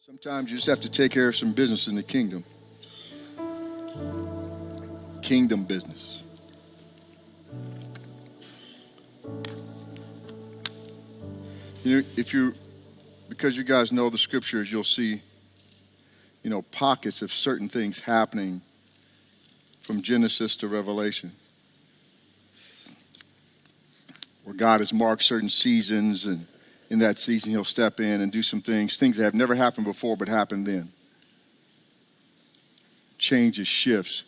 Sometimes you just have to take care of some business in the kingdom. Kingdom business. Because you guys know the scriptures, you'll see, pockets of certain things happening from Genesis to Revelation, where God has marked certain seasons, and in that season he'll step in and do some things that have never happened before but happened then. Changes, shifts.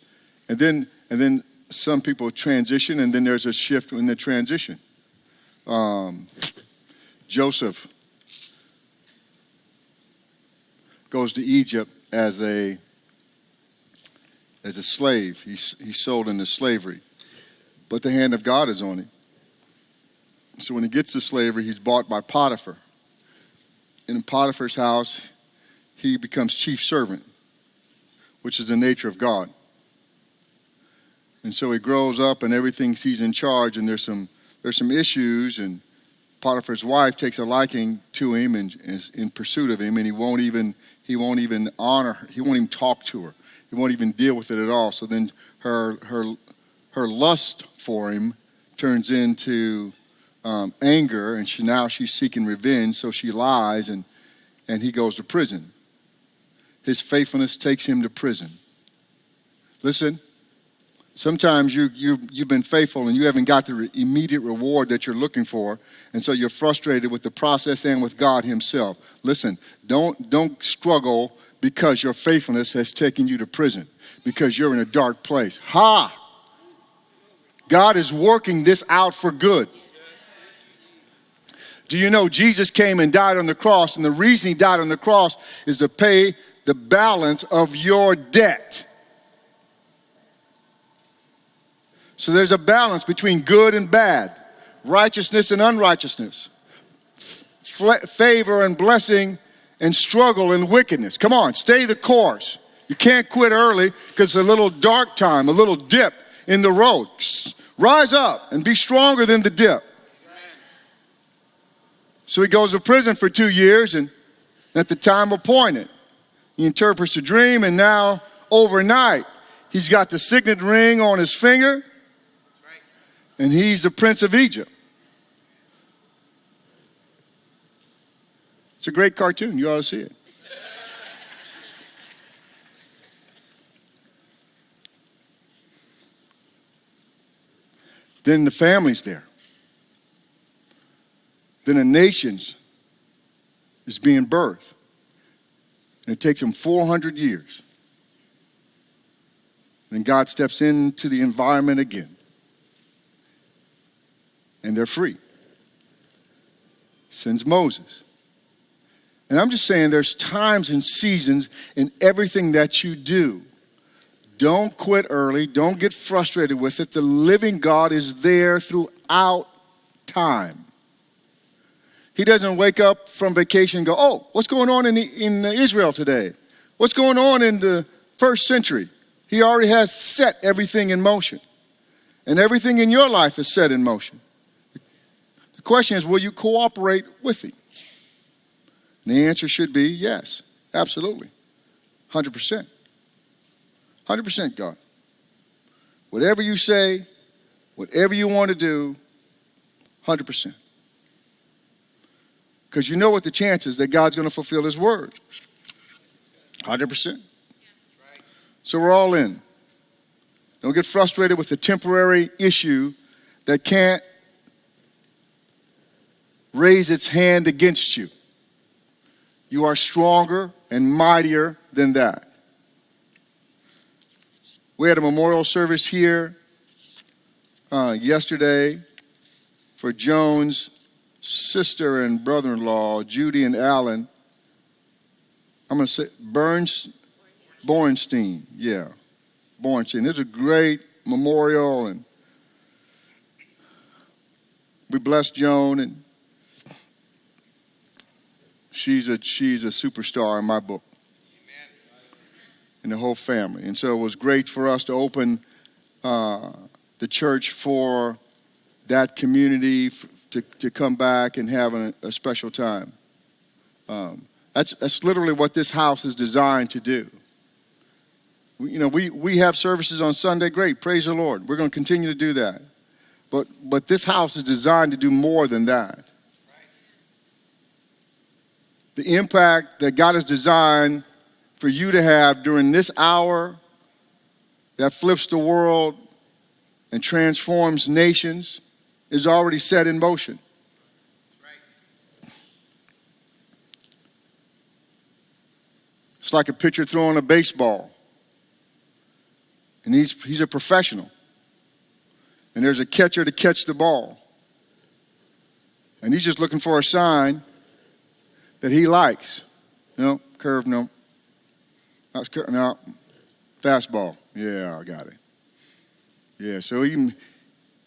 And then some people transition, and then there's a shift in the transition. Joseph goes to Egypt as a slave. He's sold into slavery. But the hand of God is on him. So when he gets to slavery, he's bought by Potiphar. And in Potiphar's house, he becomes chief servant, which is the nature of God. And so he grows up, and everything he's in charge, and there's some issues, and Potiphar's wife takes a liking to him and is in pursuit of him, and he won't even honor her. He won't even talk to her. He won't even deal with it at all. So then her lust for him turns into anger, and she's seeking revenge, so she lies, and he goes to prison. His faithfulness takes him to prison. Listen, sometimes you've been faithful and you haven't got the immediate reward that you're looking for, and so you're frustrated with the process and with God himself. Listen, don't struggle because your faithfulness has taken you to prison, because you're in a dark place. God is working this out for good. Do you know Jesus came and died on the cross, and the reason he died on the cross is to pay the balance of your debt. So there's a balance between good and bad, righteousness and unrighteousness, favor and blessing, and struggle and wickedness. Come on, stay the course. You can't quit early because it's a little dark time, a little dip in the road. Rise up and be stronger than the dip. So he goes to prison for 2 years, and at the time appointed, he interprets a dream, and now overnight, he's got the signet ring on his finger, and he's the Prince of Egypt. It's a great cartoon. You ought to see it. Then the family's there. Then a nation is being birthed. And it takes them 400 years. And God steps into the environment again. And they're free. Sends Moses. And I'm just saying, there's times and seasons in everything that you do. Don't quit early. Don't get frustrated with it. The living God is there throughout time. He doesn't wake up from vacation and go, oh, what's going on in Israel today? What's going on in the first century? He already has set everything in motion. And everything in your life is set in motion. The question is, will you cooperate with him? And the answer should be yes, absolutely. 100%. 100% God. Whatever you say, whatever you want to do, 100%. Because you know what the chances that God's going to fulfill his word. 100%. So we're all in. Don't get frustrated with the temporary issue that can't raise its hand against you. You are stronger and mightier than that. We had a memorial service here yesterday for Joan's sister and brother-in-law, Judy and Alan. I'm going to say Bornstein. Yeah, Bornstein. It's a great memorial, and we bless Joan, and she's a superstar in my book. And the whole family. And so it was great for us to open the church for that community to come back and have a special time. That's literally what this house is designed to do. We have services on Sunday. Great, praise the Lord. We're going to continue to do that. But this house is designed to do more than that. The impact that God has designed for you to have during this hour that flips the world and transforms nations is already set in motion. It's like a pitcher throwing a baseball. And he's a professional. And there's a catcher to catch the ball. And he's just looking for a sign that he likes. No, curve, no. That's curve, no. Fastball. Yeah, I got it. Yeah, so and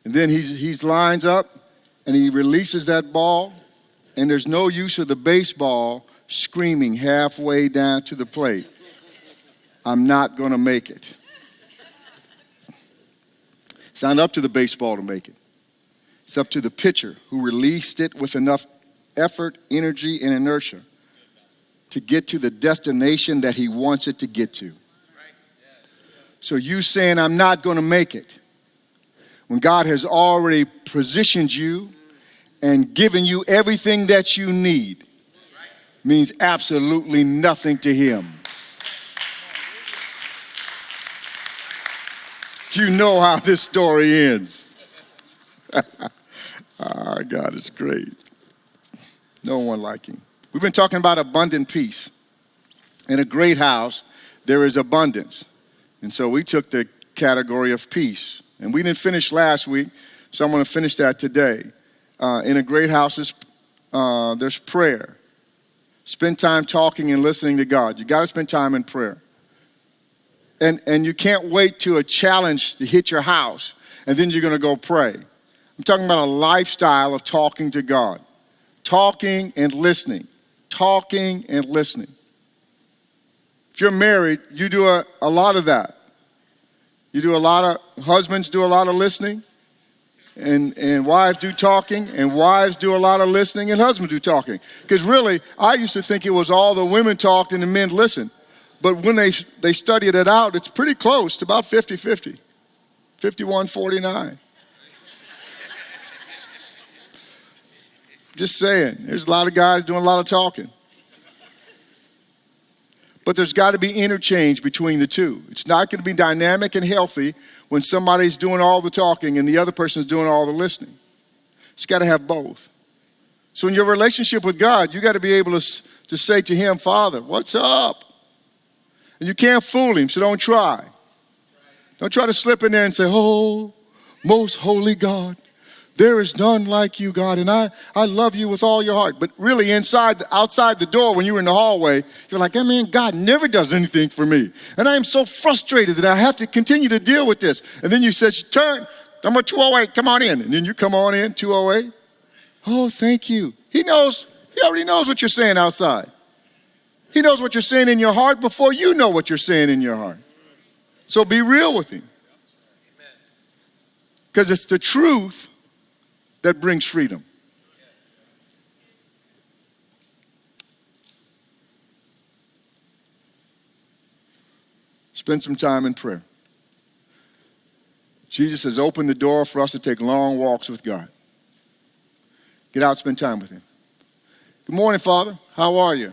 then he's lines up and he releases that ball, and there's no use of the baseball screaming halfway down to the plate, I'm not going to make it. It's not up to the baseball to make it. It's up to the pitcher who released it with enough effort, energy, and inertia to get to the destination that he wants it to get to. So you saying, I'm not going to make it, when God has already positioned you and given you everything that you need, means absolutely nothing to him. You know how this story ends. God is great. No one like him. We've been talking about abundant peace. In a great house, there is abundance. And so we took the category of peace. And we didn't finish last week, so I'm going to finish that today. In a great house, there's prayer. Spend time talking and listening to God. You got to spend time in prayer. And you can't wait to a challenge to hit your house, and then you're going to go pray. I'm talking about a lifestyle of talking to God. Talking and listening. Talking and listening. If you're married, you do a lot of that. Husbands do a lot of listening, and wives do talking, and wives do a lot of listening, and husbands do talking. Because really, I used to think it was all the women talked and the men listened. But when they studied it out, it's pretty close to about 50-50, 51-49. Just saying, there's a lot of guys doing a lot of talking. But there's got to be interchange between the two. It's not going to be dynamic and healthy when somebody's doing all the talking and the other person's doing all the listening. It's got to have both. So in your relationship with God, you got to be able to say to him, Father, what's up? And you can't fool him, so don't try. Don't try to slip in there and say, oh, most holy God, there is none like you, God, and I love you with all your heart. But really outside the door, when you're in the hallway, you're like, God never does anything for me. And I am so frustrated that I have to continue to deal with this. And then you say, turn, number 208, come on in. And then you come on in, 208. Oh, thank you. He already knows what you're saying outside. He knows what you're saying in your heart before you know what you're saying in your heart. So be real with him. Because it's the truth that brings freedom. Spend some time in prayer. Jesus has opened the door for us to take long walks with God. Get out, spend time with him. Good morning, Father. How are you?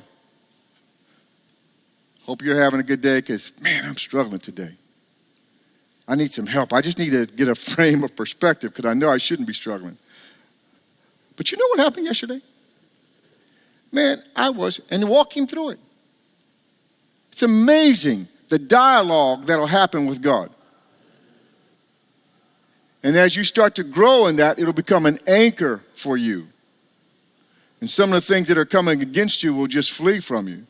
Hope you're having a good day, because, man, I'm struggling today. I need some help. I just need to get a frame of perspective, because I know I shouldn't be struggling. But you know what happened yesterday? Man, and walking through it. It's amazing the dialogue that'll happen with God. And as you start to grow in that, it'll become an anchor for you. And some of the things that are coming against you will just flee from you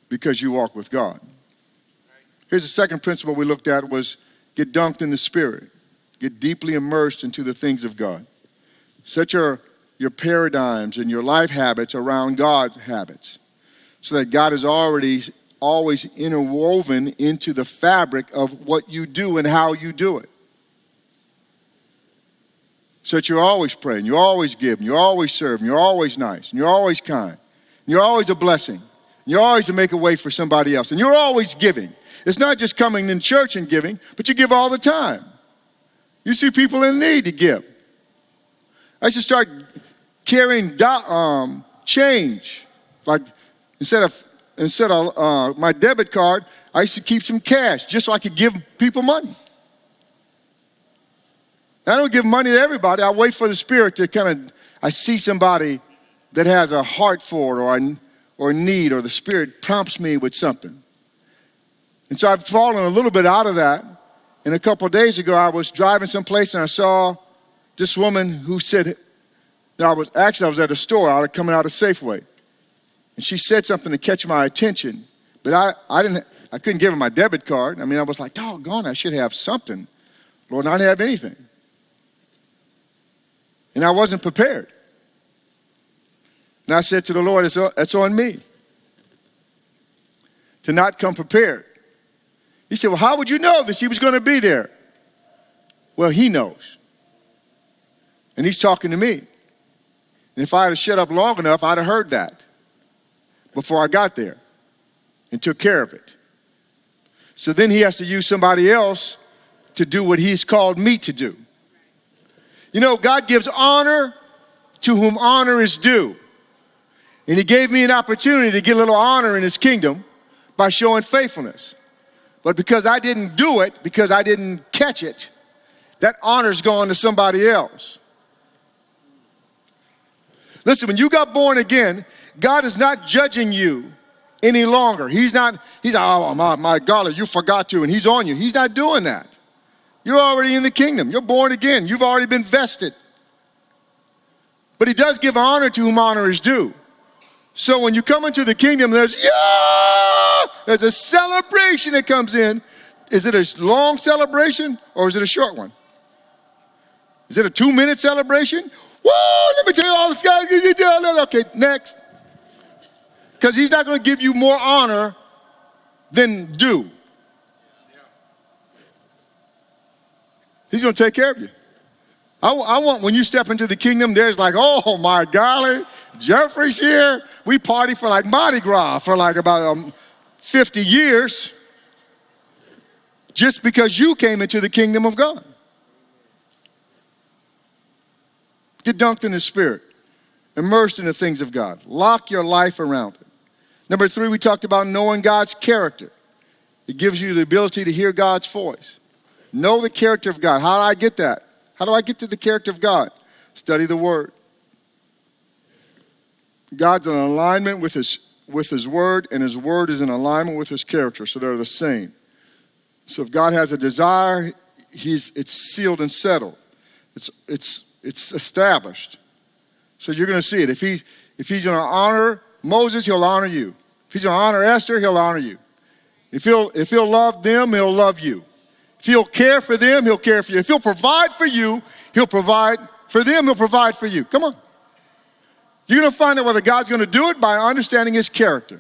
because you walk with God. Here's the second principle we looked at was get dunked in the Spirit. Get deeply immersed into the things of God. Set your paradigms and your life habits around God's habits so that God is always interwoven into the fabric of what you do and how you do it. So that you're always praying, you're always giving, you're always serving, you're always nice, and you're always kind. You're always a blessing. You're always to make a way for somebody else. And you're always giving. It's not just coming in church and giving, but you give all the time. You see people in need to give. I should start carrying change. Like instead of my debit card, I used to keep some cash just so I could give people money. I don't give money to everybody. I wait for the Spirit to I see somebody that has a heart for it or a need, or the Spirit prompts me with something. And so I've fallen a little bit out of that. And a couple of days ago, I was driving someplace and I saw this woman who said, I was at a store, I was coming out of Safeway. And she said something to catch my attention, but I couldn't give her my debit card. I mean, I was like, doggone, I should have something. Lord, I didn't have anything. And I wasn't prepared. And I said to the Lord, it's on me to not come prepared. He said, well, how would you know that she was going to be there? Well, he knows. And he's talking to me. And if I had shut up long enough, I'd have heard that before I got there and took care of it. So then he has to use somebody else to do what he's called me to do. You know, God gives honor to whom honor is due. And he gave me an opportunity to get a little honor in his kingdom by showing faithfulness. But because I didn't do it, because I didn't catch it, that honor's gone to somebody else. Listen, when you got born again, God is not judging you any longer. He's like, oh, my God, you forgot to, and he's on you. He's not doing that. You're already in the kingdom. You're born again. You've already been vested. But he does give honor to whom honor is due. So when you come into the kingdom, there's a celebration that comes in. Is it a long celebration or is it a short one? Is it a 2-minute celebration? Whoa, let me tell you all this guy. Okay, next. Because he's not going to give you more honor than due. He's going to take care of you. I want when you step into the kingdom, there's like, oh my golly, Jeffrey's here. We party for like Mardi Gras for like about 50 years just because you came into the kingdom of God. Get dunked in the Spirit, immersed in the things of God. Lock your life around it. Number 3, we talked about knowing God's character. It gives you the ability to hear God's voice. Know the character of God. How do I get that? How do I get to the character of God? Study the Word. God's in alignment with his Word, and his Word is in alignment with his character, so they're the same. So if God has a desire, it's sealed and settled. It's established. So you're going to see it. If he's going to honor Moses, he'll honor you. If he's going to honor Esther, he'll honor you. If he'll love them, he'll love you. If he'll care for them, he'll care for you. If he'll provide for you, he'll provide for them, he'll provide for you. Come on. You're going to find out whether God's going to do it by understanding his character.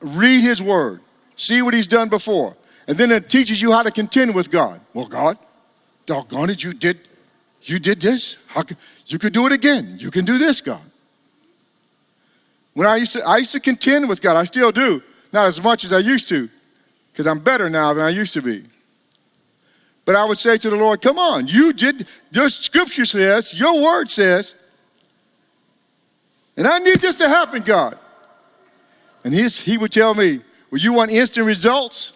Read his word. See what he's done before. And then it teaches you how to contend with God. Well, God, doggone it, you did this. You could do it again. You can do this, God. When I used to contend with God. I still do. Not as much as I used to, because I'm better now than I used to be. But I would say to the Lord, come on, your scripture says, your word says, and I need this to happen, God. And he would tell me, well, you want instant results?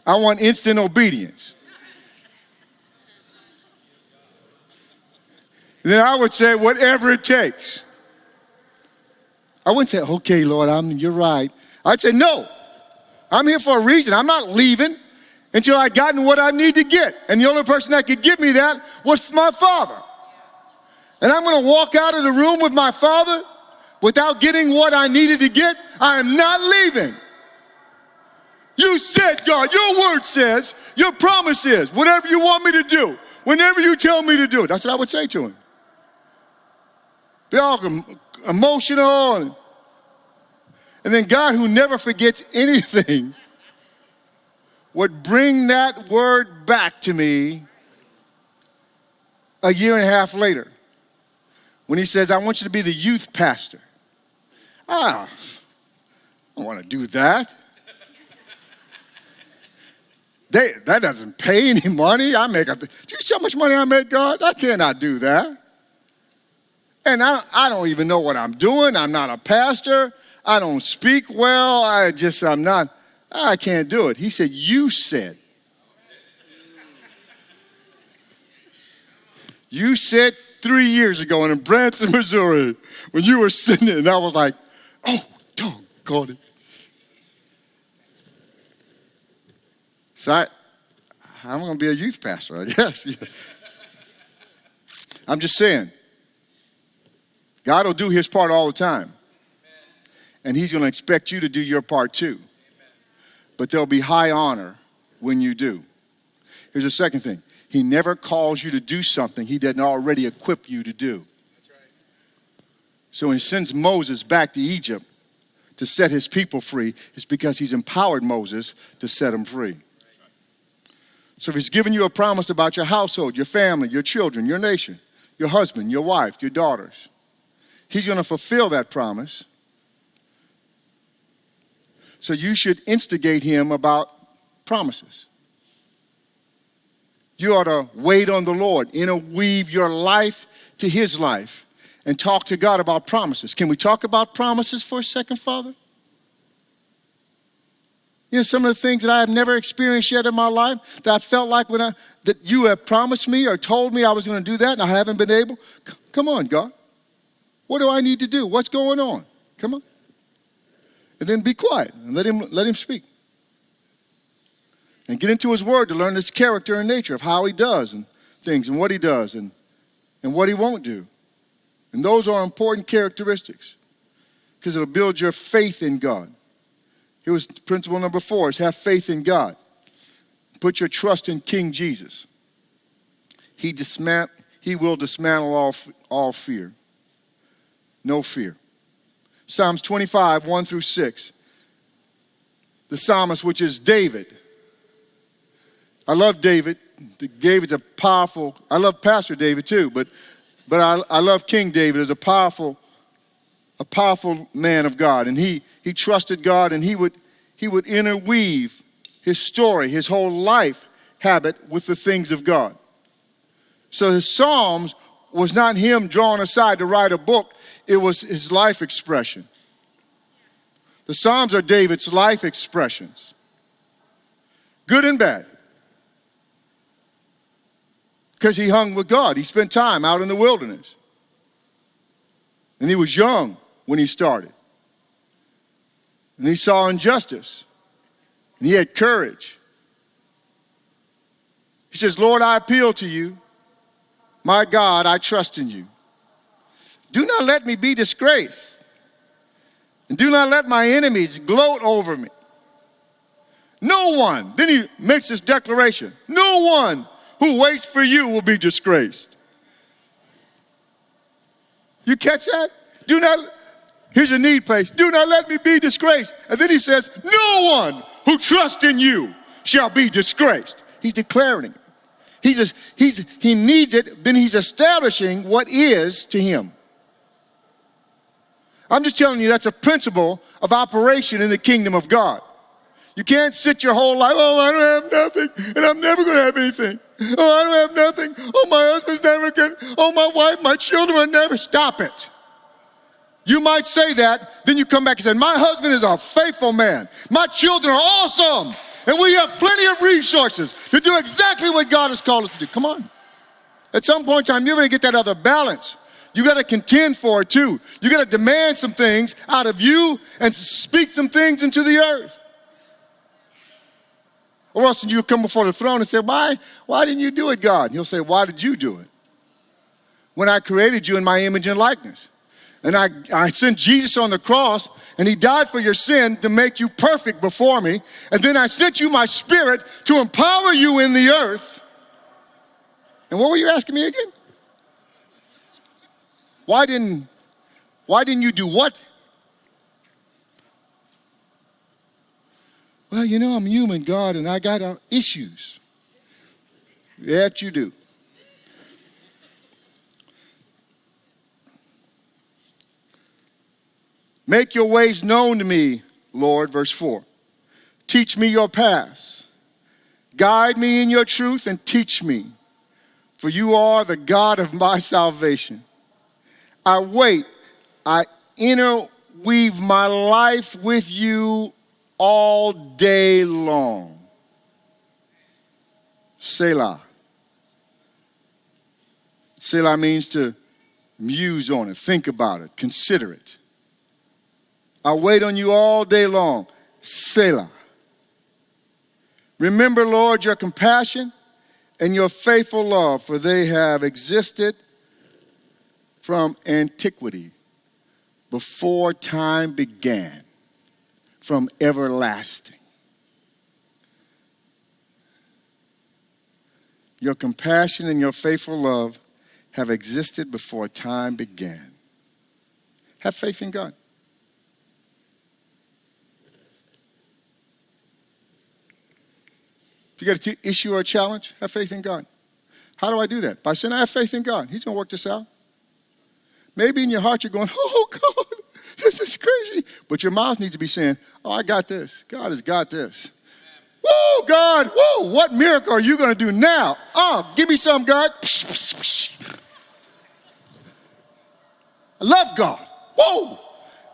I want instant obedience. And then I would say, whatever it takes. I wouldn't say, okay, Lord, you're right. I'd say, no, I'm here for a reason. I'm not leaving until I've gotten what I need to get. And the only person that could give me that was my Father. And I'm going to walk out of the room with my Father without getting what I needed to get. I am not leaving. You said, God, your word says, your promise is, whatever you want me to do, whenever you tell me to do it. That's what I would say to him. Be all emotional. And then God, who never forgets anything, would bring that word back to me a year and a half later when he says, I want you to be the youth pastor. I don't want to do that. That doesn't pay any money. Do you see how much money I make, God? I cannot do that. And I don't even know what I'm doing. I'm not a pastor. I don't speak well. I can't do it. He said, you said. You said 3 years ago in Branson, Missouri, when you were sitting there, and I was like, oh, doggone it. So I'm going to be a youth pastor, I guess. Yeah. I'm just saying, God will do his part all the time. And he's going to expect you to do your part too. But there'll be high honor when you do. Here's the second thing. He never calls you to do something he didn't already equip you to do. That's right. So when he sends Moses back to Egypt to set his people free, it's because he's empowered Moses to set them free. So if he's given you a promise about your household, your family, your children, your nation, your husband, your wife, your daughters, he's going to fulfill that promise. So you should instigate him about promises. You ought to wait on the Lord, interweave your life to his life, and talk to God about promises. Can we talk about promises for a second, Father? You know, some of the things that I have never experienced yet in my life that I felt like that you have promised me or told me I was going to do that and I haven't been able. Come on, God. What do I need to do? What's going on? Come on. And then be quiet and let him speak. And get into his word to learn his character and nature of how he does and things and what he does and what he won't do. And those are important characteristics because it'll build your faith in God. Here was principle number 4 is have faith in God. Put your trust in King Jesus. He will dismantle all fear. No fear. Psalms 25, 1 through 6. The psalmist, which is David. I love David. David's a powerful, I love Pastor David too, but I love King David as a powerful man of God. And he trusted God, and he would interweave his story, his whole life habit with the things of God. So his Psalms was not him drawn aside to write a book. It was his life expression. The Psalms are David's life expressions. Good and bad. Because he hung with God. He spent time out in the wilderness. And he was young when he started. And he saw injustice. And he had courage. He says, Lord, I appeal to you. My God, I trust in you. Do not let me be disgraced. And do not let my enemies gloat over me. No one, then he makes this declaration, no one who waits for you will be disgraced. You catch that? Here's a need place. Do not let me be disgraced. And then he says, no one who trusts in you shall be disgraced. He's declaring it. He needs it, then he's establishing what is to him. I'm just telling you that's a principle of operation in the kingdom of God. You can't sit your whole life, oh, I don't have nothing, and I'm never going to have anything. Oh, I don't have nothing. Oh, my husband's never good. Oh, my wife, my children are never. Stop it. You might say that, then you come back and say, my husband is a faithful man. My children are awesome. And we have plenty of resources to do exactly what God has called us to do. Come on. At some point in time, you're going to get that other balance. You got to contend for it too. You got to demand some things out of you and speak some things into the earth. Or else you come before the throne and say, why didn't you do it, God? And he'll say, why did you do it? When I created you in my image and likeness. And I sent Jesus on the cross, and he died for your sin to make you perfect before me. And then I sent you my spirit to empower you in the earth. And what were you asking me again? Why didn't you do what? Well, you know, I'm human, God, and I got issues. That you do. Make your ways known to me, Lord. Verse 4. Teach me your paths. Guide me in your truth and teach me. For you are the God of my salvation. I wait. I interweave my life with you all day long. Selah. Selah means to muse on it, think about it, consider it. I wait on you all day long. Selah. Remember, Lord, your compassion and your faithful love, for they have existed from antiquity, before time began, from everlasting. Your compassion and your faithful love have existed before time began. Have faith in God. If you got an issue or a challenge, have faith in God. How do I do that? By saying, I have faith in God. He's going to work this out. Maybe in your heart you're going, oh, God, this is crazy. But your mouth needs to be saying, oh, I got this. God has got this. Whoa, God, whoa, what miracle are you going to do now? Give me some, God. I love God. Whoa.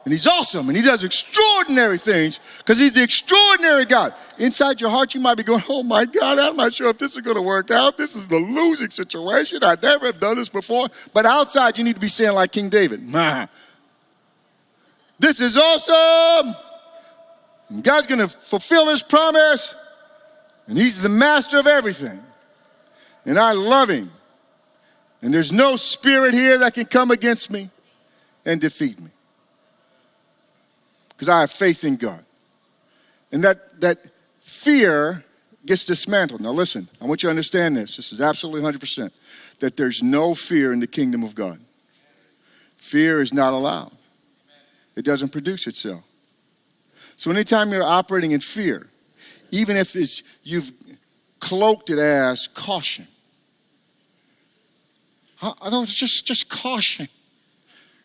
And he's awesome, and he does extraordinary things because he's the extraordinary God. Inside your heart, you might be going, oh, my God, I'm not sure if this is going to work out. This is the losing situation. I never have done this before. But outside, you need to be saying like King David, this is awesome. And God's going to fulfill his promise, and he's the master of everything. And I love him. And there's no spirit here that can come against me and defeat me. Because I have faith in God. And that fear gets dismantled. Now listen, I want you to understand this. This is absolutely 100%. That there's no fear in the kingdom of God. Fear is not allowed. It doesn't produce itself. So anytime you're operating in fear, even if you've cloaked it as caution. It's just caution.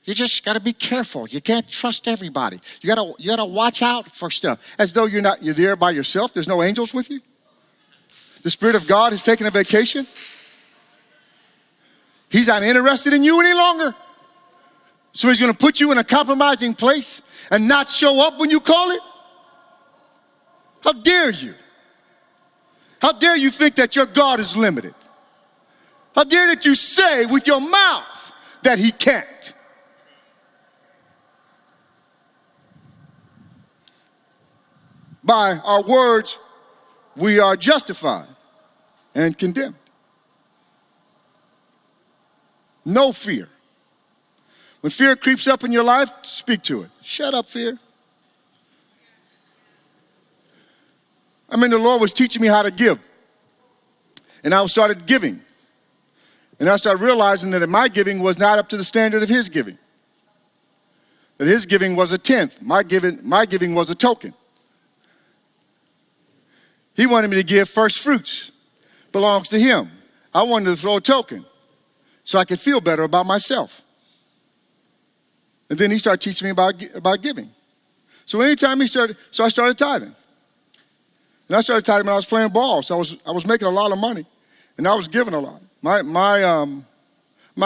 You just got to be careful. You can't trust everybody. You got to watch out for stuff. As though you're there by yourself. There's no angels with you. The Spirit of God has taken a vacation. He's not interested in you any longer. So he's going to put you in a compromising place and not show up when you call it? How dare you? How dare you think that your God is limited? How dare that you say with your mouth that he can't? By our words, we are justified and condemned. No fear. When fear creeps up in your life, speak to it. Shut up, fear. The Lord was teaching me how to give. And I started giving. And I started realizing that my giving was not up to the standard of his giving. That his giving was a tenth. My giving was a token. He wanted me to give first fruits. Belongs to him. I wanted to throw a token so I could feel better about myself. And then he started teaching me about giving. So anytime I started tithing. And I started tithing when I was playing ball. So I was making a lot of money. And I was giving a lot. My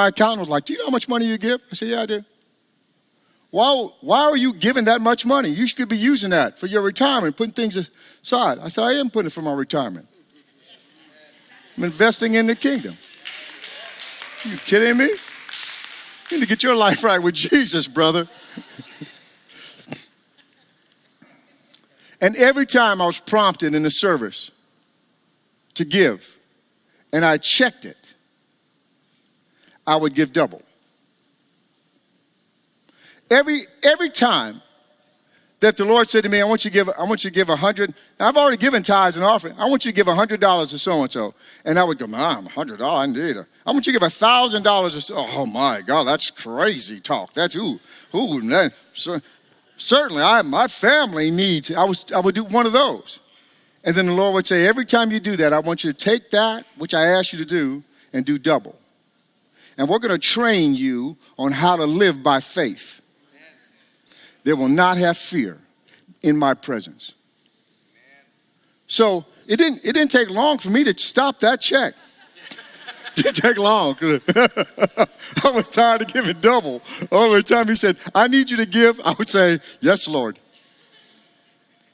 accountant was like, do you know how much money you give? I said, yeah, I do. Why are you giving that much money? You could be using that for your retirement, putting things aside. I said, I am putting it for my retirement. I'm investing in the kingdom. Are you kidding me? You need to get your life right with Jesus, brother. And every time I was prompted in the service to give, and I checked it, I would give double. Every time that the Lord said to me, I want you to give 100. I've already given tithes and offering. I want you to give $100 to so-and-so. And I would go, $100, I need it. I want you to give $1,000 to oh my God, that's crazy talk. That's man. So, certainly my family needs, I would do one of those. And then the Lord would say, every time you do that, I want you to take that, which I asked you to do, and do double. And we're going to train you on how to live by faith. They will not have fear in my presence. So it didn't take long for me to stop that check. It didn't take long. I was tired of giving double. Every time he said, I need you to give, I would say, yes, Lord.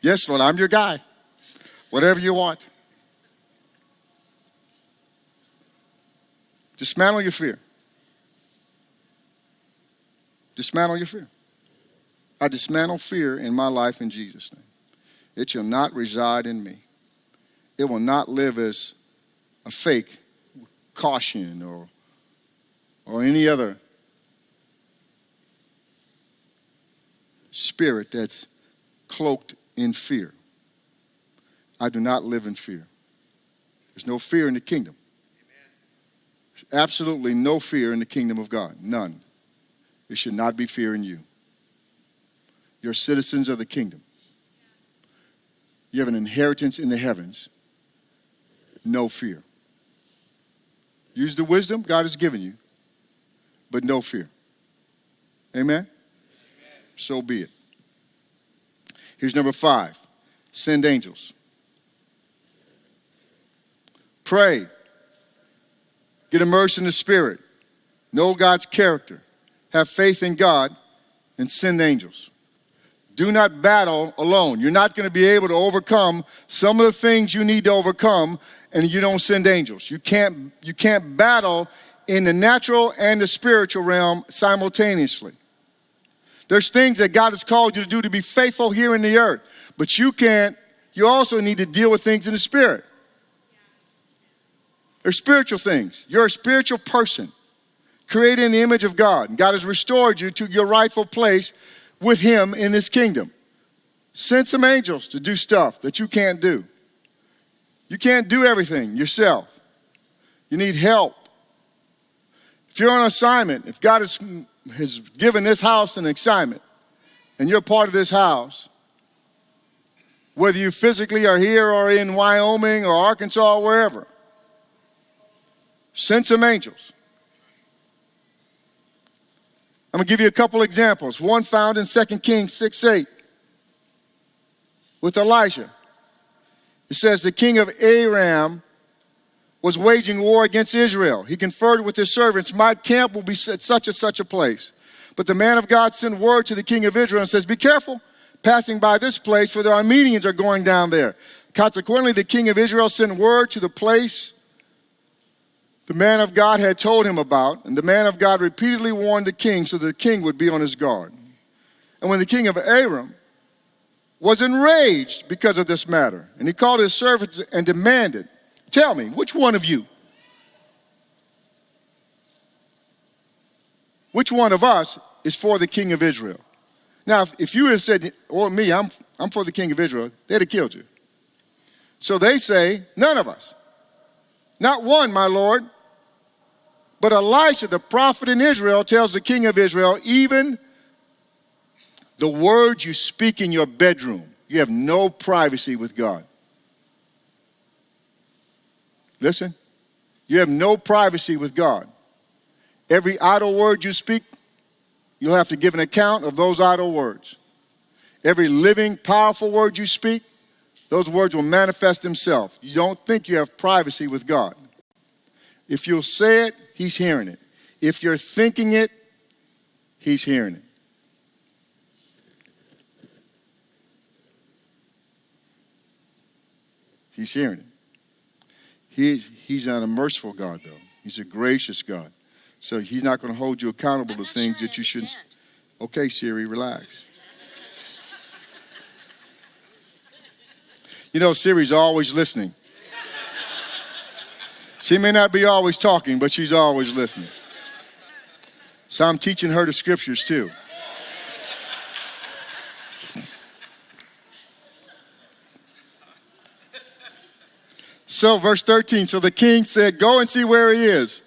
Yes, Lord, I'm your guy. Whatever you want. Dismantle your fear. Dismantle your fear. I dismantle fear in my life in Jesus' name. It shall not reside in me. It will not live as a fake caution or any other spirit that's cloaked in fear. I do not live in fear. There's no fear in the kingdom. There's absolutely no fear in the kingdom of God. None. There should not be fear in you. You're citizens of the kingdom. You have an inheritance in the heavens. No fear. Use the wisdom God has given you, but no fear. Amen? Amen. So be it. Here's number 5. Send angels. Pray. Get immersed in the Spirit. Know God's character. Have faith in God and send angels. Do not battle alone. You're not going to be able to overcome some of the things you need to overcome, and you don't send angels. You can't battle in the natural and the spiritual realm simultaneously. There's things that God has called you to do to be faithful here in the earth, but you also need to deal with things in the spirit. There's spiritual things. You're a spiritual person created in the image of God, and God has restored you to your rightful place with him in his kingdom. Send some angels to do stuff that you can't do. You can't do everything yourself. You need help. If you're on assignment, if God has given this house an assignment, and you're part of this house, whether you physically are here or in Wyoming or Arkansas or wherever, send some angels. I'm going to give you a couple examples. One found in 2 Kings 6:8 with Elijah. It says the king of Aram was waging war against Israel. He conferred with his servants, my camp will be at such and such a place. But the man of God sent word to the king of Israel and says, be careful passing by this place, for the Armenians are going down there. Consequently, the king of Israel sent word to the place the man of God had told him about, and the man of God repeatedly warned the king so the king would be on his guard. And when the king of Aram was enraged because of this matter, and he called his servants and demanded, tell me, which one of us is for the king of Israel? Now, if you had said, or me, I'm for the king of Israel, they'd have killed you. So they say, none of us. Not one, my Lord. But Elisha, the prophet in Israel, tells the king of Israel, even the words you speak in your bedroom, you have no privacy with God. Listen, you have no privacy with God. Every idle word you speak, you'll have to give an account of those idle words. Every living, powerful word you speak, those words will manifest themselves. You don't think you have privacy with God. If you'll say it, he's hearing it. If you're thinking it, he's hearing it. He's hearing it. He's not a merciful God, though. He's a gracious God. So he's not going to hold you accountable to things that you shouldn't. Okay, Siri, relax. You know, Siri's always listening. She may not be always talking, but she's always listening. So I'm teaching her the scriptures too. So verse 13, so the king said, go and see where he is,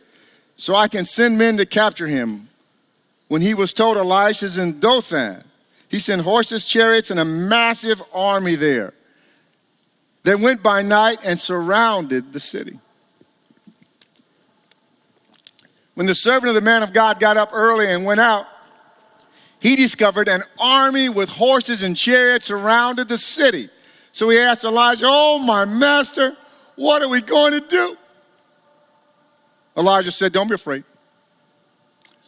so I can send men to capture him. When he was told Elisha's in Dothan, he sent horses, chariots, and a massive army there. They went by night and surrounded the city. When the servant of the man of God got up early and went out, he discovered an army with horses and chariots surrounded the city. So he asked Elijah, "Oh, my master, what are we going to do?" Elijah said, "Don't be afraid.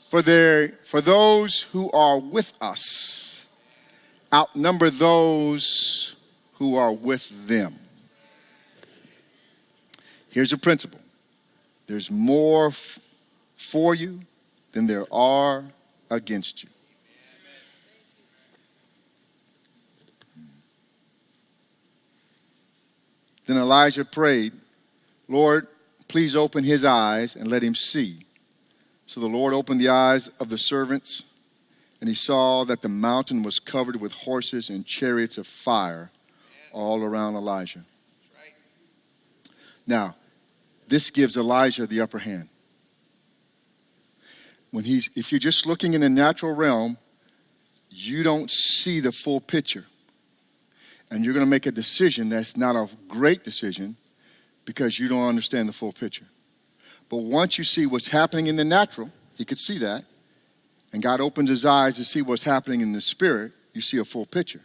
For those who are with us outnumber those who are with them." Here's a principle. There's more for you than there are against you. Then Elijah prayed, "Lord, please open his eyes and let him see." So the Lord opened the eyes of the servants, and he saw that the mountain was covered with horses and chariots of fire all around Elijah. Now, this gives Elijah the upper hand. If you're just looking in the natural realm, you don't see the full picture. And you're going to make a decision that's not a great decision because you don't understand the full picture. But once you see what's happening in the natural, he could see that, and God opens his eyes to see what's happening in the spirit, you see a full picture.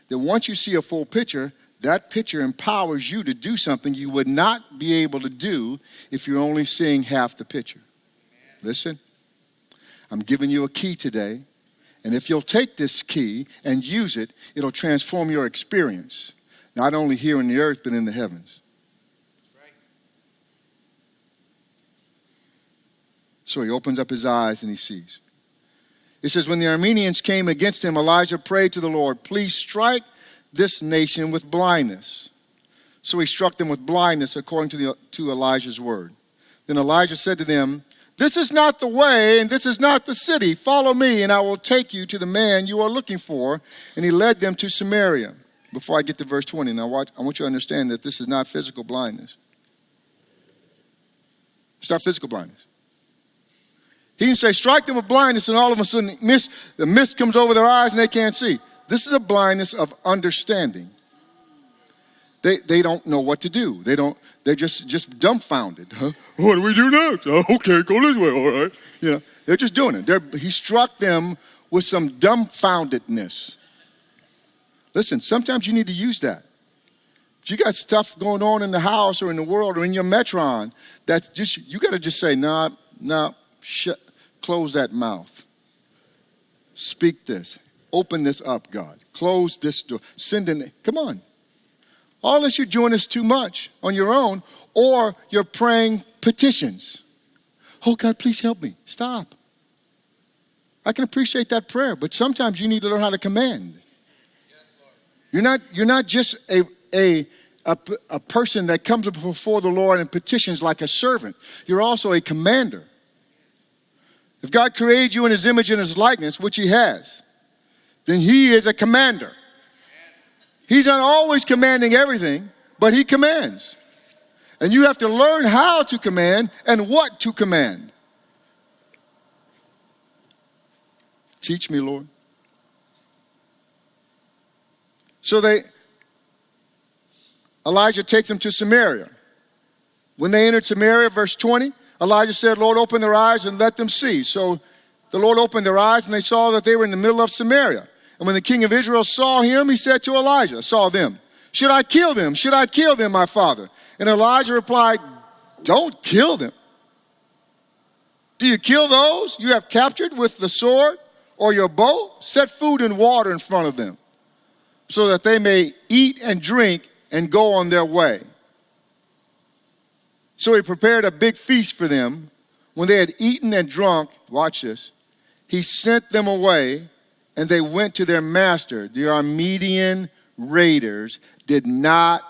Then once you see a full picture, that picture empowers you to do something you would not be able to do if you're only seeing half the picture. Listen, I'm giving you a key today. And if you'll take this key and use it, it'll transform your experience, not only here in the earth, but in the heavens. Right. So he opens up his eyes and he sees. It says, when the Arameans came against him, Elijah prayed to the Lord, "Please strike this nation with blindness." So he struck them with blindness according to Elijah's word. Then Elijah said to them, "This is not the way, and this is not the city. Follow me, and I will take you to the man you are looking for." And he led them to Samaria. Before I get to verse 20, now I want you to understand that this is not physical blindness. It's not physical blindness. He didn't say, strike them with blindness, and all of a sudden the mist comes over their eyes and they can't see. This is a blindness of understanding. They don't know what to do. They're just dumbfounded. Huh? What do we do next? Oh, okay, go this way, all right. You know, they're just doing it. He struck them with some dumbfoundedness. Listen, sometimes you need to use that. If you got stuff going on in the house or in the world or in your metron, that's just, you got to just say, nah, close that mouth. Speak this. Open this up, God. Close this door. Come on. All this you're doing is too much on your own, or you're praying petitions. Oh, God, please help me. Stop. I can appreciate that prayer, but sometimes you need to learn how to command. Yes, you're not just a person that comes before the Lord and petitions like a servant. You're also a commander. If God created you in his image and his likeness, which he has, then he is a commander. He's not always commanding everything, but he commands. And you have to learn how to command and what to command. Teach me, Lord. So Elijah takes them to Samaria. When they entered Samaria, verse 20, Elijah said, Lord, open their eyes and let them see. So the Lord opened their eyes and they saw that they were in the middle of Samaria. And when the king of Israel saw him, he said to Elijah, saw them, should I kill them? Should I kill them, my father? And Elijah replied, don't kill them. Do you kill those you have captured with the sword or your bow? Set food and water in front of them so that they may eat and drink and go on their way. So he prepared a big feast for them. When they had eaten and drunk, watch this, he sent them away and they went to their master. The Aramean raiders did not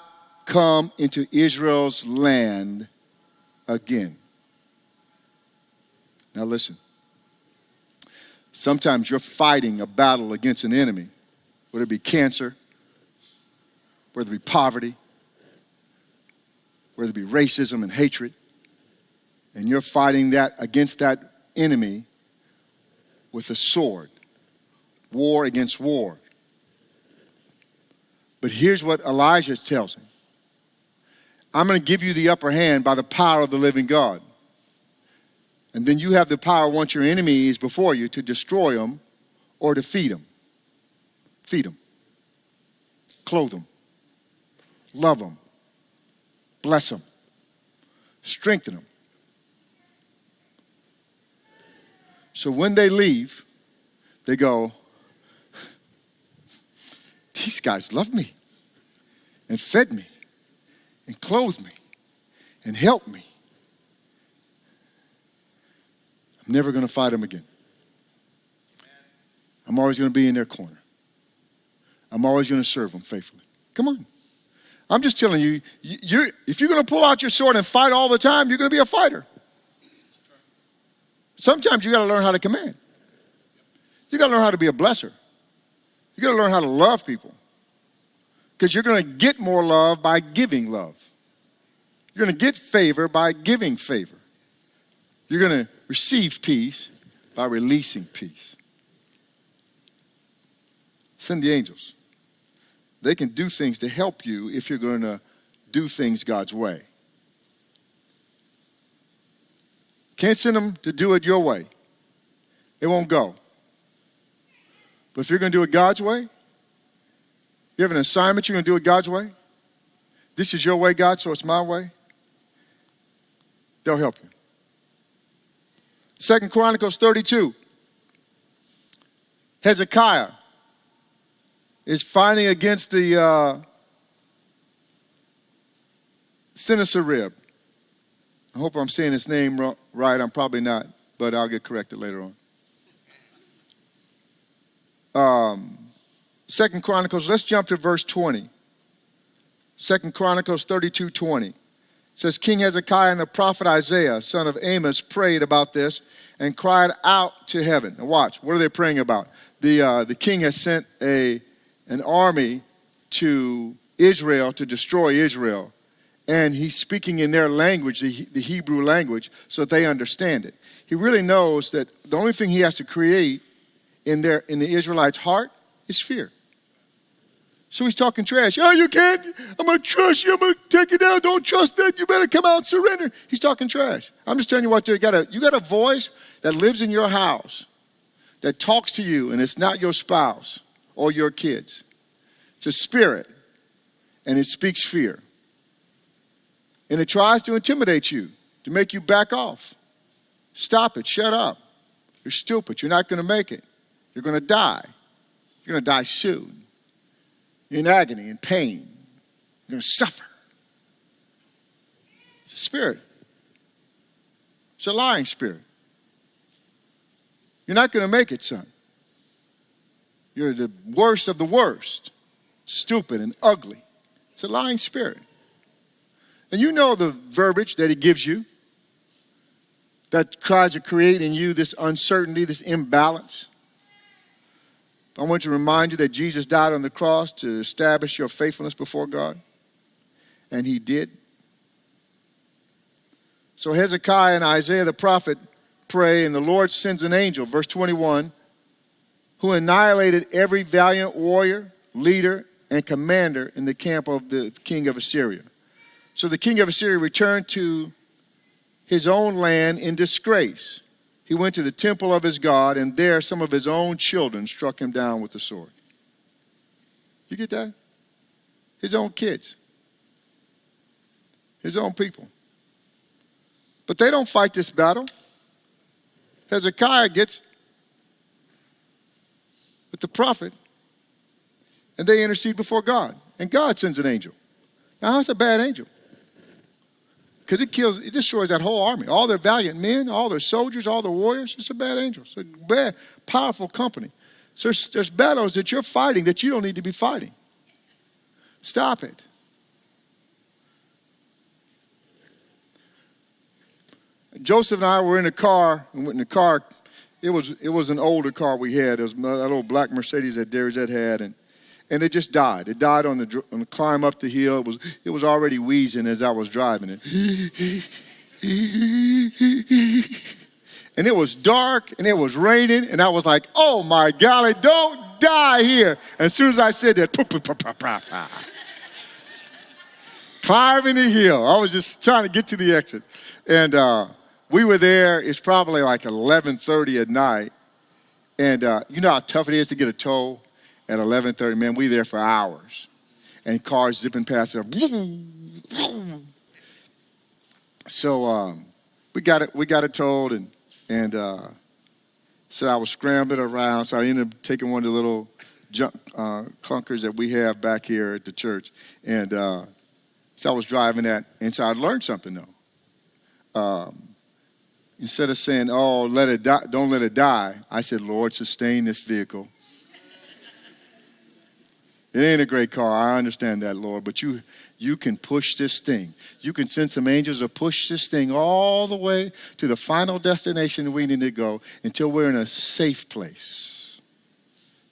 come into Israel's land again. Now listen, sometimes you're fighting a battle against an enemy, whether it be cancer, whether it be poverty, whether it be racism and hatred, and you're fighting that against that enemy with a sword, war against war. But here's what Elijah tells him. I'm going to give you the upper hand by the power of the living God. And then you have the power once your enemy is before you to destroy them or to feed them. Feed them. Clothe them. Love them. Bless them. Strengthen them. So when they leave, they go, these guys love me and fed me and clothed me and helped me. I'm never going to fight them again. I'm always going to be in their corner. I'm always going to serve them faithfully. Come on. I'm just telling you, if you're going to pull out your sword and fight all the time, you're going to be a fighter. Sometimes you got to learn how to command. You got to learn how to be a blesser. You got to learn how to love people. Because you're going to get more love by giving love. You're going to get favor by giving favor. You're going to receive peace by releasing peace. Send the angels. They can do things to help you if you're going to do things God's way. Can't send them to do it your way. It won't go. But if you're going to do it God's way, you have an assignment, you're going to do it God's way. This is your way, God, so it's my way. They'll help you. 2 Chronicles 32. Hezekiah is fighting against the Sennacherib. I hope I'm saying his name right. I'm probably not, but I'll get corrected later on. 2 Chronicles, let's jump to verse 20. 2 Chronicles 32:20. It says, King Hezekiah and the prophet Isaiah, son of Amos, prayed about this and cried out to heaven. Now watch, what are they praying about? The king has sent an army to Israel to destroy Israel. And he's speaking in their language, the Hebrew language, so that they understand it. He really knows that the only thing he has to create in the Israelites' heart is fear. So he's talking trash. Oh, you can't. I'm going to trust you. I'm going to take you down. Don't trust that. You better come out and surrender. He's talking trash. I'm just telling you what, you got a voice that lives in your house that talks to you, and it's not your spouse or your kids. It's a spirit, and it speaks fear. And it tries to intimidate you, to make you back off. Stop it. Shut up. You're stupid. You're not going to make it. You're going to die. You're going to die soon. You're in agony and pain. You're going to suffer. It's a spirit. It's a lying spirit. You're not going to make it, son. You're the worst of the worst. Stupid and ugly. It's a lying spirit. And you know the verbiage that he gives you that tries to create in you this uncertainty, this imbalance. I want to remind you that Jesus died on the cross to establish your faithfulness before God. And he did. So Hezekiah and Isaiah the prophet pray, and the Lord sends an angel, verse 21, who annihilated every valiant warrior, leader, and commander in the camp of the king of Assyria. So the king of Assyria returned to his own land in disgrace. He went to the temple of his God, and there some of his own children struck him down with the sword. You get that? His own kids. His own people. But they don't fight this battle. Hezekiah gets with the prophet, and they intercede before God. And God sends an angel. Now, how's a bad angel? Because it destroys that whole army. All their valiant men, all their soldiers, all their warriors. It's a bad angel. It's a bad, powerful company. So there's battles that you're fighting that you don't need to be fighting. Stop it. Joseph and I were in a car. And in the car, it was an older car we had. It was that old black Mercedes that Darius had, and it just died. It died on the climb up the hill. It was already wheezing as I was driving it. And it was dark and it was raining, and I was like, oh my golly, don't die here. As soon as I said that, climbing the hill. I was just trying to get to the exit. And we were there, it's probably like 11:30 at night. And you know how tough it is to get a tow at 11:30? Man, we there for hours. And cars zipping past us. So we got it towed, and so I was scrambling around. So I ended up taking one of the little junk clunkers that we have back here at the church. And so I was driving that, and so I learned something though. Instead of saying, "Oh, let it die, don't let it die," I said, "Lord, sustain this vehicle." It ain't a great car, I understand that, Lord, but you can push this thing. You can send some angels to push this thing all the way to the final destination we need to go until we're in a safe place.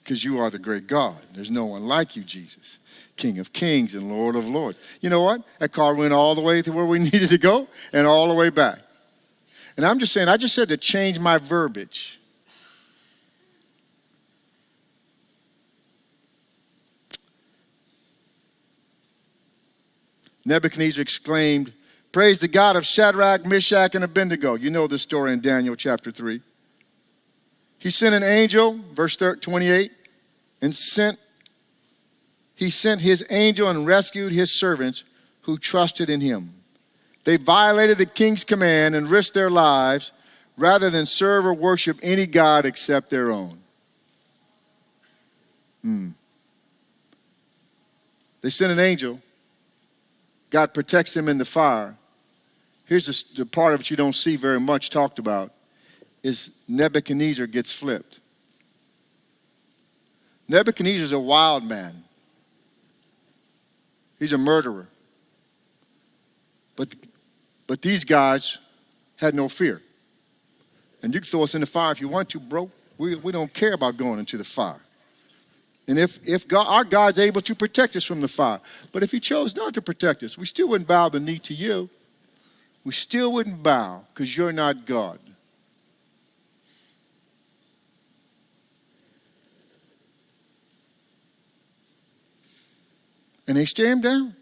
Because you are the great God. There's no one like you, Jesus, King of kings and Lord of lords. You know what? That car went all the way to where we needed to go and all the way back. And I'm just saying, I just said to change my verbiage. Nebuchadnezzar exclaimed, "Praise the God of Shadrach, Meshach, and Abednego." You know the story in Daniel chapter 3. He sent an angel, verse 28, and he sent his angel and rescued his servants who trusted in him. They violated the king's command and risked their lives rather than serve or worship any god except their own. They sent an angel. God protects them in the fire. Here's the part of it you don't see very much talked about, is Nebuchadnezzar gets flipped. Nebuchadnezzar's a wild man. He's a murderer. But these guys had no fear. And you can throw us in the fire if you want to, bro. We don't care about going into the fire. And if God, our God's able to protect us from the fire. But if he chose not to protect us, we still wouldn't bow the knee to you. We still wouldn't bow because you're not God. And they stare him down.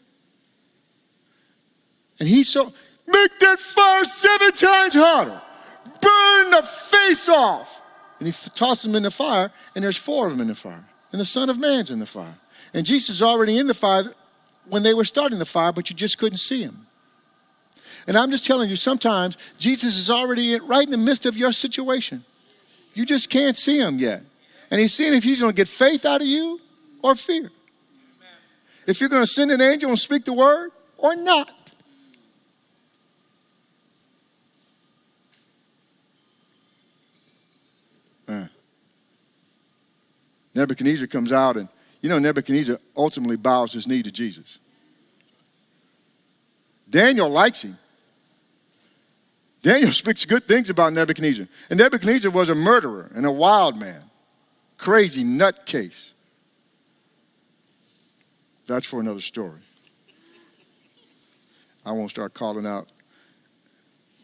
And he's so, make that fire 7 times hotter. Burn the face off. And he tosses them in the fire, and there's 4 of them in the fire. And the Son of Man's in the fire. And Jesus is already in the fire when they were starting the fire, but you just couldn't see him. And I'm just telling you, sometimes Jesus is already right in the midst of your situation. You just can't see him yet. And he's seeing if he's going to get faith out of you or fear. If you're going to send an angel and speak the word or not. Nebuchadnezzar comes out, and you know Nebuchadnezzar ultimately bows his knee to Jesus. Daniel likes him. Daniel speaks good things about Nebuchadnezzar. And Nebuchadnezzar was a murderer and a wild man. Crazy nutcase. That's for another story. I won't start calling out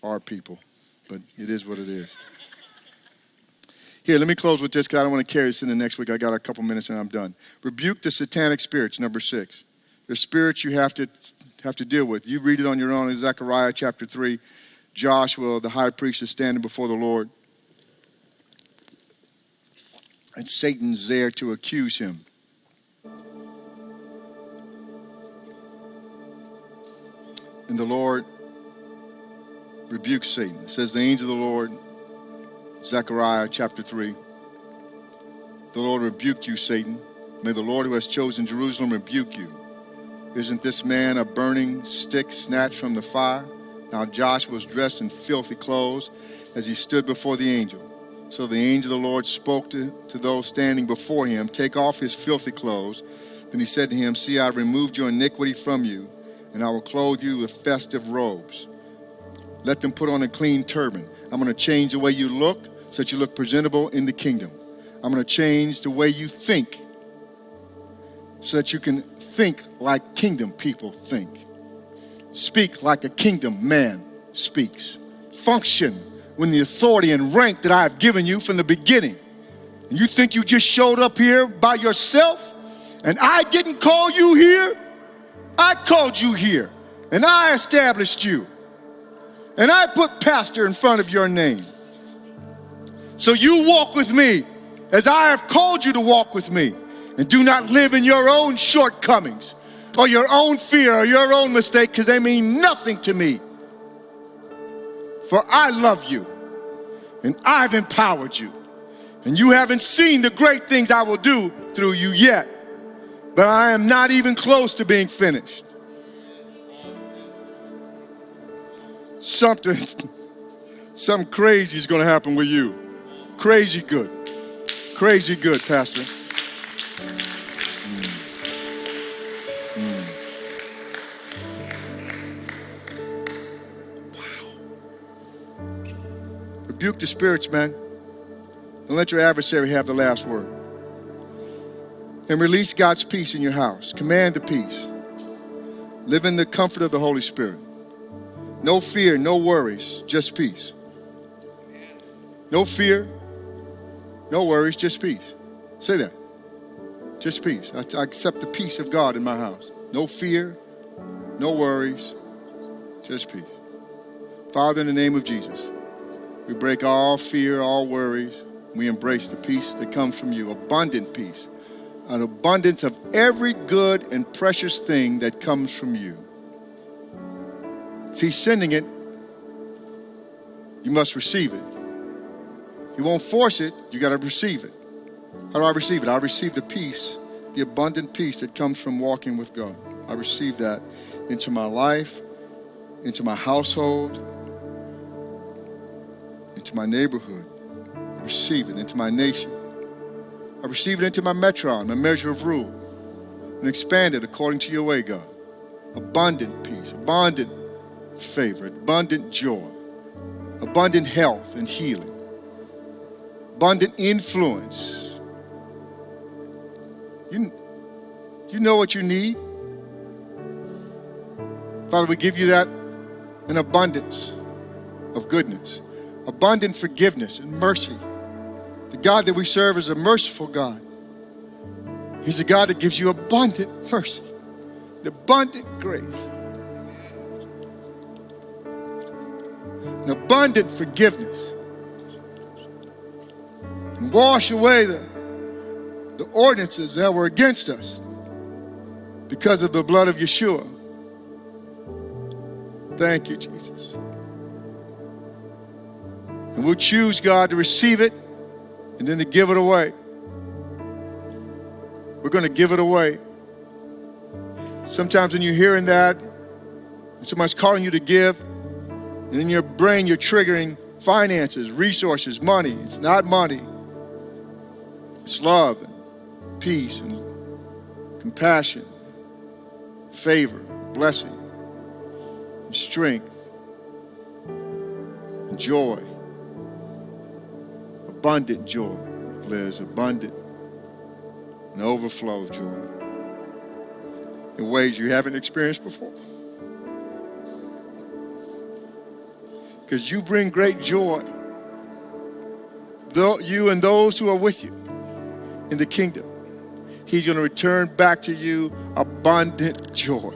our people, but it is what it is. Here, let me close with this because I don't want to carry this into next week. I got a couple minutes and I'm done. Rebuke the satanic spirits, number 6. There's spirits you have to deal with. You read it on your own in Zechariah chapter 3. Joshua, the high priest, is standing before the Lord. And Satan's there to accuse him. And the Lord rebukes Satan. It says the angel of the Lord, Zechariah chapter 3. The Lord rebuke you, Satan. May the Lord who has chosen Jerusalem rebuke you. Isn't this man a burning stick snatched from the fire? Now Joshua was dressed in filthy clothes as he stood before the angel. So the angel of the Lord spoke to those standing before him, take off his filthy clothes. Then he said to him, see, I removed your iniquity from you, and I will clothe you with festive robes. Let them put on a clean turban. I'm going to change the way you look so that you look presentable in the kingdom. I'm going to change the way you think so that you can think like kingdom people think. Speak like a kingdom man speaks. Function with the authority and rank that I have given you from the beginning. And you think you just showed up here by yourself and I didn't call you here? I called you here and I established you. And I put pastor in front of your name. So you walk with me as I have called you to walk with me, and do not live in your own shortcomings or your own fear or your own mistake, because they mean nothing to me. For I love you, and I've empowered you, and you haven't seen the great things I will do through you yet, but I am not even close to being finished. Something crazy is going to happen with you. Crazy good. Crazy good, Pastor. Wow. Rebuke the spirits, man. Don't let your adversary have the last word. And release God's peace in your house. Command the peace. Live in the comfort of the Holy Spirit. No fear, no worries, just peace. No fear, no worries, just peace. Say that. Just peace. I accept the peace of God in my house. No fear, no worries, just peace. Father, in the name of Jesus, we break all fear, all worries. We embrace the peace that comes from you, abundant peace, an abundance of every good and precious thing that comes from you. If he's sending it, you must receive it. He won't force it, you got to receive it. How do I receive it? I receive the peace, the abundant peace that comes from walking with God. I receive that into my life, into my household, into my neighborhood. I receive it into my nation. I receive it into my metron, my measure of rule, and expand it according to your way, God. Abundant peace, abundant favor, abundant joy, abundant health and healing, abundant influence. You know what you need. Father, we give you that in abundance of goodness, abundant forgiveness and mercy. The God that we serve is a merciful God. He's a God that gives you abundant mercy, abundant grace, an abundant forgiveness. And wash away the ordinances that were against us because of the blood of Yeshua. Thank you, Jesus. And we'll choose, God, to receive it and then to give it away. We're going to give it away. Sometimes when you're hearing that, and somebody's calling you to give, and in your brain you're triggering finances, resources, money. It's not money. It's love and peace and compassion, favor, blessing, and strength, and joy. Abundant joy, Liz, abundant, an overflow of joy in ways you haven't experienced before. Because you bring great joy, though you and those who are with you in the kingdom. He's going to return back to you abundant joy.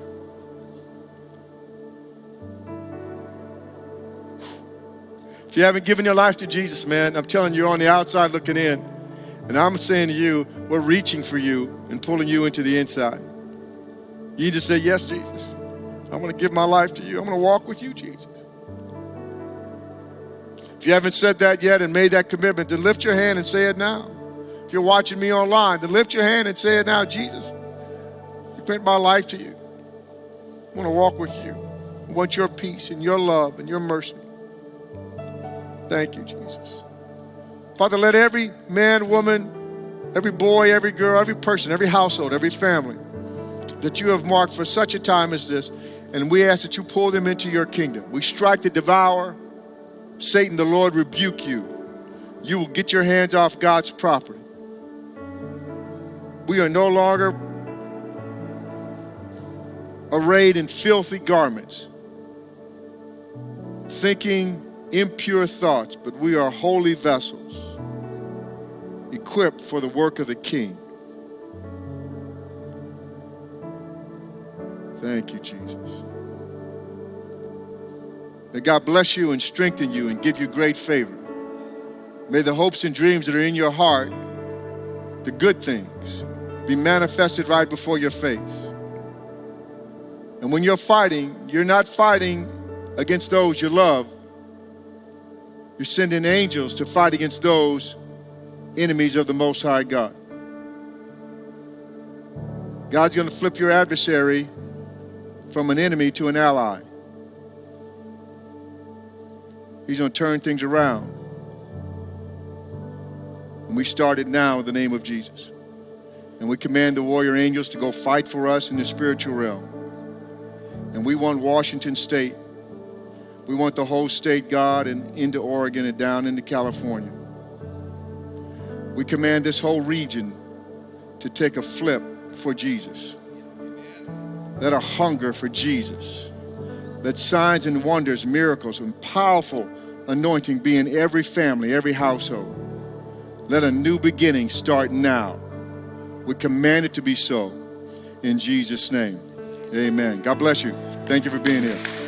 If you haven't given your life to Jesus, man, I'm telling you, you're on the outside looking in. And I'm saying to you, we're reaching for you and pulling you into the inside. You need to say, yes, Jesus. I want to give my life to you. I'm going to walk with you, Jesus. If you haven't said that yet and made that commitment, then lift your hand and say it now. If you're watching me online, then lift your hand and say it now. Jesus, I commit my life to you. I want to walk with you. I want your peace and your love and your mercy. Thank you, Jesus. Father, let every man, woman, every boy, every girl, every person, every household, every family that you have marked for such a time as this, and we ask that you pull them into your kingdom. We strike the devourer. Satan, the Lord, rebuke you. You will get your hands off God's property. We are no longer arrayed in filthy garments, thinking impure thoughts, but we are holy vessels, equipped for the work of the King. Thank you, Jesus. May God bless you and strengthen you and give you great favor. May the hopes and dreams that are in your heart the good things, be manifested right before your face. And when you're fighting, you're not fighting against those you love. You're sending angels to fight against those enemies of the Most High God. God's going to flip your adversary from an enemy to an ally. He's going to turn things around. And we start it now in the name of Jesus. And we command the warrior angels to go fight for us in the spiritual realm. And we want Washington State. We want the whole state, God, and into Oregon and down into California. We command this whole region to take a flip for Jesus. Let a hunger for Jesus. Let signs and wonders, miracles, and powerful anointing be in every family, every household. Let a new beginning start now. We command it to be so. In Jesus' name, amen. God bless you. Thank you for being here.